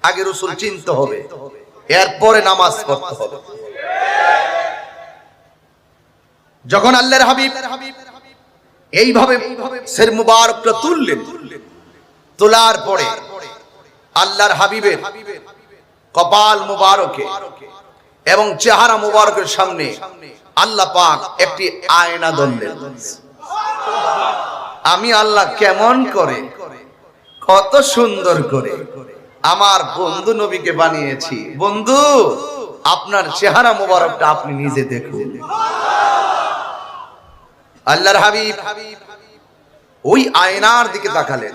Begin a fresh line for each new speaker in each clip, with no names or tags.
আগে রাসূল চিনতে হবে, এরপরে নামাজ পড়তে হবে। যখন আল্লাহর হাবিব এইভাবে সির মুবারকটা তুললেন, তোলার পরে আল্লাহর হাবিবের কপাল মুবারকে এবং চেহারা মুবারকের সামনে আল্লাহ পাক একটি আয়না ধরলেন। আমি আল্লাহ কেমন করে, কত সুন্দর করে আমার বন্ধু নবীকে বানিয়েছি। বন্ধু, আপনার চেহারা মুবারকটা আপনি নিজে দেখুন। আল্লাহর হাবিব ওই আয়নার দিকে তাকালেন।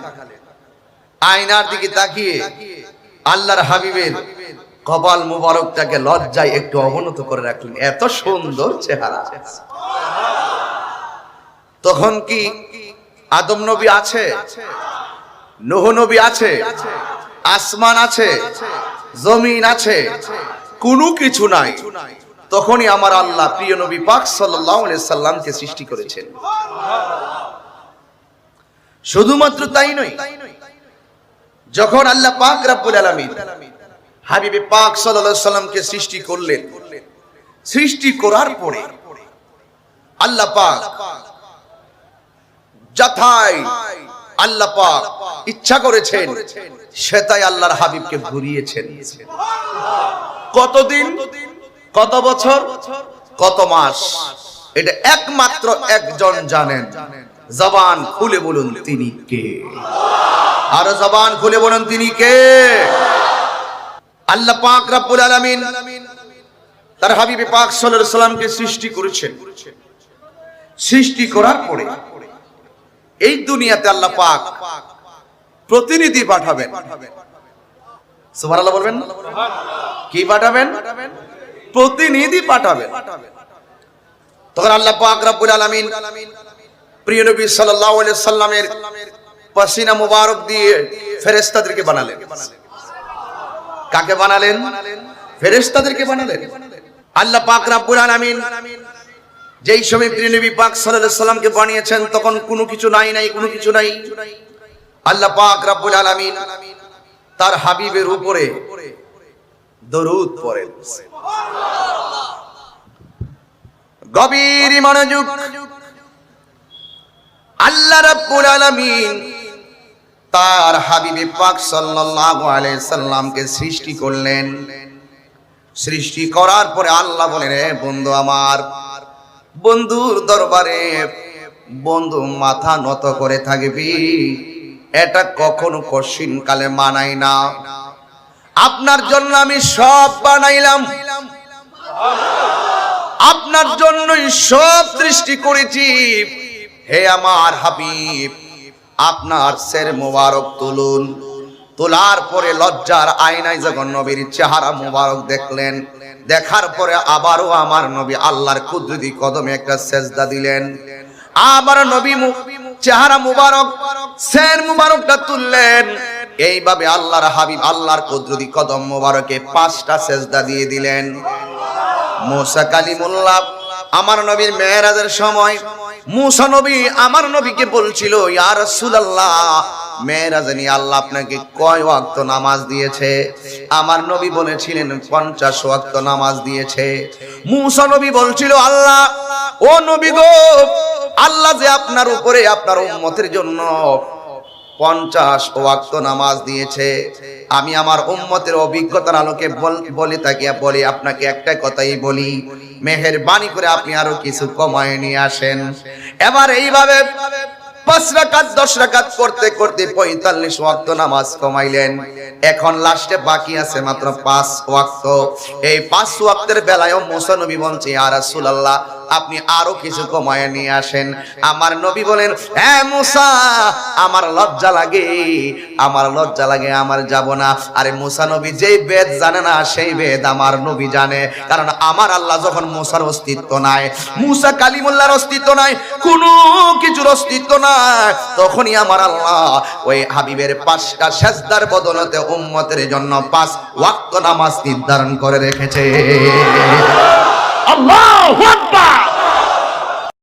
আয়নার দিকে তাকিয়ে আল্লাহর হাবিবের কপাল মুবারকটাকে লজ্জায় একটু অবনত করে রাখলেন। এত সুন্দর চেহারা। তখন কি আদম নবী আছে, নূহ নবী আছে, আসমান আছে, জমিন আছে, কোনো কিছু নাই। তখনই আমার আল্লাহ প্রিয় নবী পাক সাল্লাল্লাহু আলাইহি সাল্লামকে সৃষ্টি করেছেন। শুধুমাত্র তাই নয়, যখন আল্লাহ পাক রব্বুল আলামিন হাবিবে পাক সাল্লাল্লাহু আলাইহি সাল্লামকে সৃষ্টি করলেন, সৃষ্টি করার পরে আল্লাহ পাক যথাই আল্লাহ পাক ইচ্ছা করেছেন সেটাই আল্লাহর হাবিবকে ঘুরিয়েছেন। কতদিন, কত বছর, কত মাস, এটা একমাত্র একজন জানেন। জবান খুলে বলুন তিনি কে? আর জবান খুলে বলুন তিনি কে? আল্লাহ পাক রব্বুল আলামিন তার হাবিবে পাক সাল্লাল্লাহু আলাইহি সাল্লামকে সৃষ্টি করেছেন। সৃষ্টি করার পরে এই দুনিয়াতে আল্লাহ পাক প্রতিনিধি পাঠাবেন। সুবহানাল্লাহ বলবেন। কি পাঠাবেন? প্রতিনিধি পাঠাবেন। তখন আল্লাহ পাক রব্বুল আলামিন প্রিয় নবী সাল্লাল্লাহু আলাইহি সাল্লামের পাসিনা মুবারক দিয়ে ফেরেশতাদেরকে বানালেন। কাকে বানালেন? ফেরেশতাদেরকে বানালেন। আল্লাহ পাক রব্বুল আলামিন যেই সময় প্রিয় নবী পাক সাল্লাল্লাহু আলাইহি সাল্লামকে বানিয়েছেন তখন কোনো কিছু নাই, কোনো কিছু নাই। আল্লাহ পাক রব্বুল আলামিন তার হাবিবের উপরে দরুদ পড়েন। গভীর মনোযোগ। আল্লাহ রাব্বুল আলামিন তার হাবিবে পাক সাল্লাল্লাহু আলাইহি সাল্লামকে সৃষ্টি করলেন। সৃষ্টি করার পরে আল্লাহ বলেন, হে বন্ধু আমার, বন্ধুর দরবারে বন্ধু মাথা নত করে থাকবি, এটা কখনো কঠিন কালে মানাই না। আপনার জন্য আমি সব বানাইলাম, আপনার জন্যই সব সৃষ্টি করেছি। হে আমার হাবিব, আপনার সির মুবারক তুলুন। তোলার পরে লজ্জার আয়নায় যখন নবীর চেহারা মুবারক দেখলেন, দেখার পরে আবারও আমার নবী আল্লাহর কুদরতি কদমে একটা সেজদা দিলেন। আবার নবী চেহারা মুবারক, সির মুবারকটা তুললেন। এইভাবে আল্লাহর হাবিব আল্লাহর কুদরতি কদম মুবারকে 5টা সেজদা দিয়ে দিলেন। মুসা কালিমুল্লাহ আমার নবীর মেরাজের সময় মুসা নবী আমার নবীকে বলছিল, ইয়া রাসূলুল্লাহ, মেরাজে নিয়ে আল্লাহ আপনাকে কয় ওয়াক্ত নামাজ দিয়েছে? আমার নবী বলেছিলেন 50 ওয়াক্ত নামাজ দিয়েছে। মুসা নবী বলছিল, আল্লাহ, ও নবী গো, আল্লাহ যে আপনার উপরে আপনার উম্মতের জন্য 50 ওয়াক্ত নামাজ দিয়েছে। আমি আমার উম্মতের অভিজ্ঞতার আলোকে বলে থাকি, বলি আপনাকে একটা কথাই বলি, মেহেরবানি করে আপনি আরো কিছু কমায় নিয়ে আসেন। এবার এইভাবে 5 রাকাত 10 রাকাত করতে করতে 45 ওয়াক্ত নামাজ কমাইলেন। এখন লাস্টে বাকি আছে মাত্র 5 ওয়াক্ত। এই 5 ওয়াক্তের বেলায়ও মুসা নবী বলছে, ইয়া রাসূলুল্লাহ, আপনি আরো কিছু কমায় নিয়ে আসেন। আমার নবী বলেন, হে মুসা, আমার লজ্জা লাগে, আমার লজ্জা লাগে, আমার যাব না। আরে মুসা নবী যেই বেদ জানে না সেই বেদ আমার নবী জানে। কারণ আমার আল্লাহ যখন মুসার অস্তিত্ব নাই, মুসা কালিমুল্লাহর অস্তিত্ব নাই, কোনো কিছুর অস্তিত্ব নাই, তখনই আমার আল্লাহ ওই হাবিবের 5টা সেজদার বদলতে উম্মতের জন্য 5 ওয়াক্ত নামাজ নির্ধারণ করে রেখেছে। আল্লাহু আকবার।